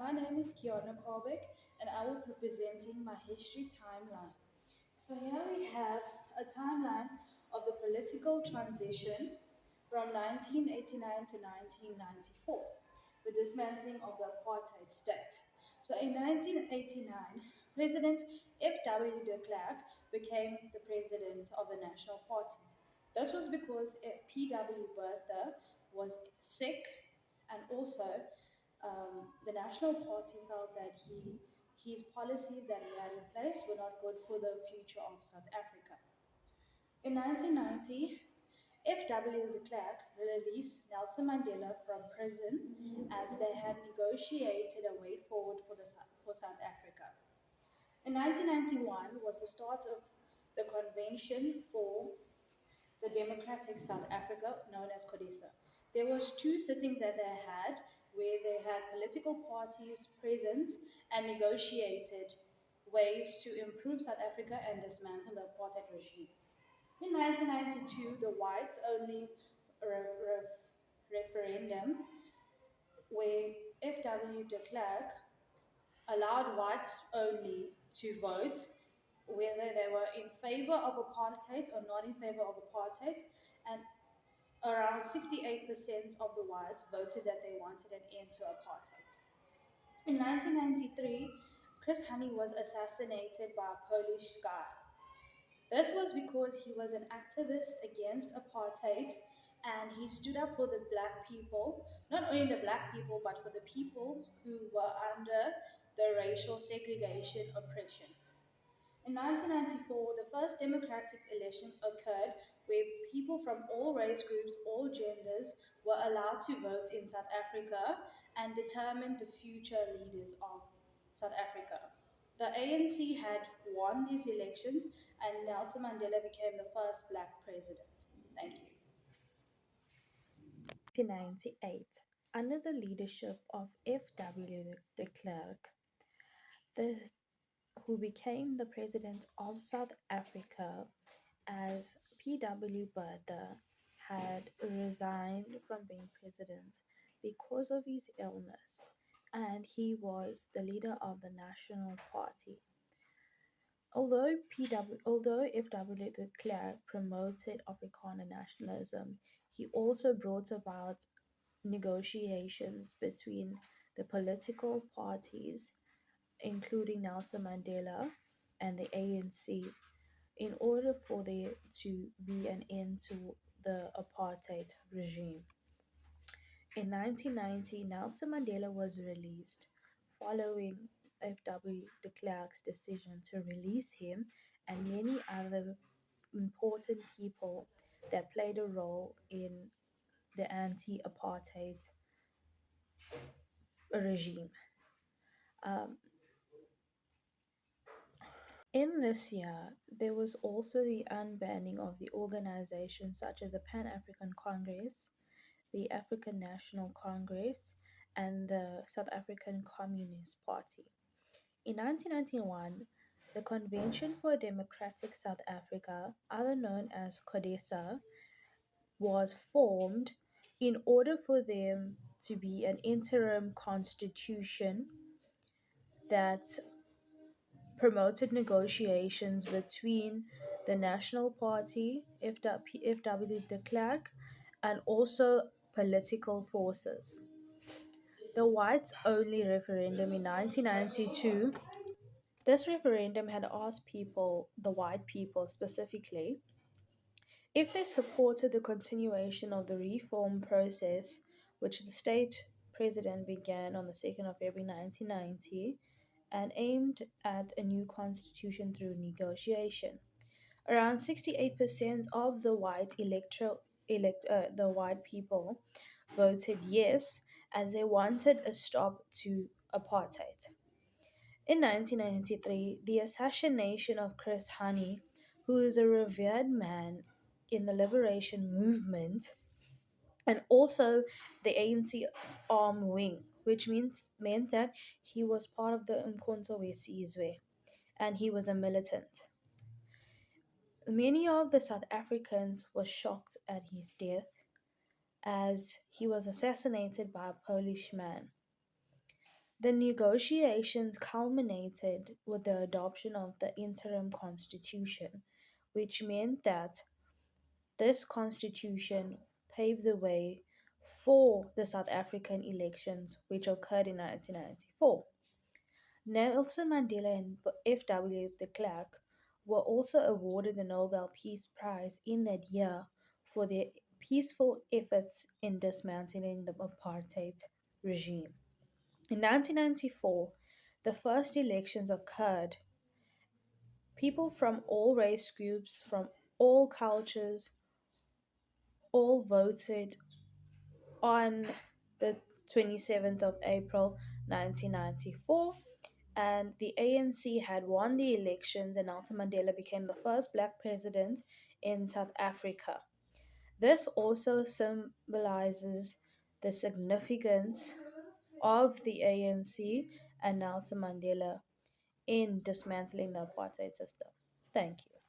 My name is Keana Colbeck, and I will be presenting my history timeline. So here we have a timeline of the political transition from 1989 to 1994, the dismantling of the apartheid state. So in 1989, President F.W. de Klerk became the president of the National Party. This was because P.W. Botha was sick, and also the National Party felt that his policies that he had in place were not good for the future of South Africa. In 1990, F.W. de Klerk released Nelson Mandela from prison as they had negotiated a way forward for South Africa. In 1991 was the start of the Convention for the Democratic South Africa, known as CODESA. There was two sittings that they had where they had political parties present and negotiated ways to improve South Africa and dismantle the apartheid regime. In 1992, the whites only referendum where F.W. de Klerk allowed whites only to vote whether they were in favor of apartheid or not in favor of apartheid, and around 68% of the whites voted that they wanted an end to apartheid. In 1993, Chris Hani was assassinated by a Polish guy. This was because he was an activist against apartheid and he stood up for the black people, not only the black people, but for the people who were under the racial segregation oppression. In 1994, the first democratic election occurred where people from all race groups, all genders, were allowed to vote in South Africa and determine the future leaders of South Africa. The ANC had won these elections and Nelson Mandela became the first black president. Thank you. 1998, under the leadership of F.W. de Klerk, the, who became the president of South Africa, as P.W. Botha had resigned from being president because of his illness, and he was the leader of the National Party. Although F.W. de Klerk promoted Afrikaner nationalism, he also brought about negotiations between the political parties, including Nelson Mandela and the ANC, in order for there to be an end to the apartheid regime. In 1990, Nelson Mandela was released following F.W. de Klerk's decision to release him and many other important people that played a role in the anti apartheid regime. Um, in this year, there was also the unbanning of the organizations such as the Pan African Congress, the African National Congress, and the South African Communist Party. In 1991, the Convention for a Democratic South Africa, other known as CODESA, was formed in order for them to be an interim constitution that promoted negotiations between the National Party, FW de Klerk, and also political forces. The whites only referendum in 1992. This referendum had asked people, the white people specifically, if they supported the continuation of the reform process, which the state president began on the 2nd of February 1990 and aimed at a new constitution through negotiation. Around 68% of the the white people voted yes, as they wanted a stop to apartheid. In 1993, the assassination of Chris Hani, who is a revered man in the liberation movement and also the ANC's arm wing, which meant that he was part of the Umkhonto weSizwe and he was a militant. Many of the South Africans were shocked at his death as he was assassinated by a Polish man. The negotiations culminated with the adoption of the interim constitution, which meant that this constitution paved the way for the South African elections, which occurred in 1994. Nelson Mandela and F.W. de Klerk were also awarded the Nobel Peace Prize in that year for their peaceful efforts in dismantling the apartheid regime. In 1994, the first elections occurred. People from all race groups, from all cultures, all voted on the 27th of April 1994, and the ANC had won the elections, and Nelson Mandela became the first black president in South Africa. This also symbolizes the significance of the ANC and Nelson Mandela in dismantling the apartheid system. Thank you.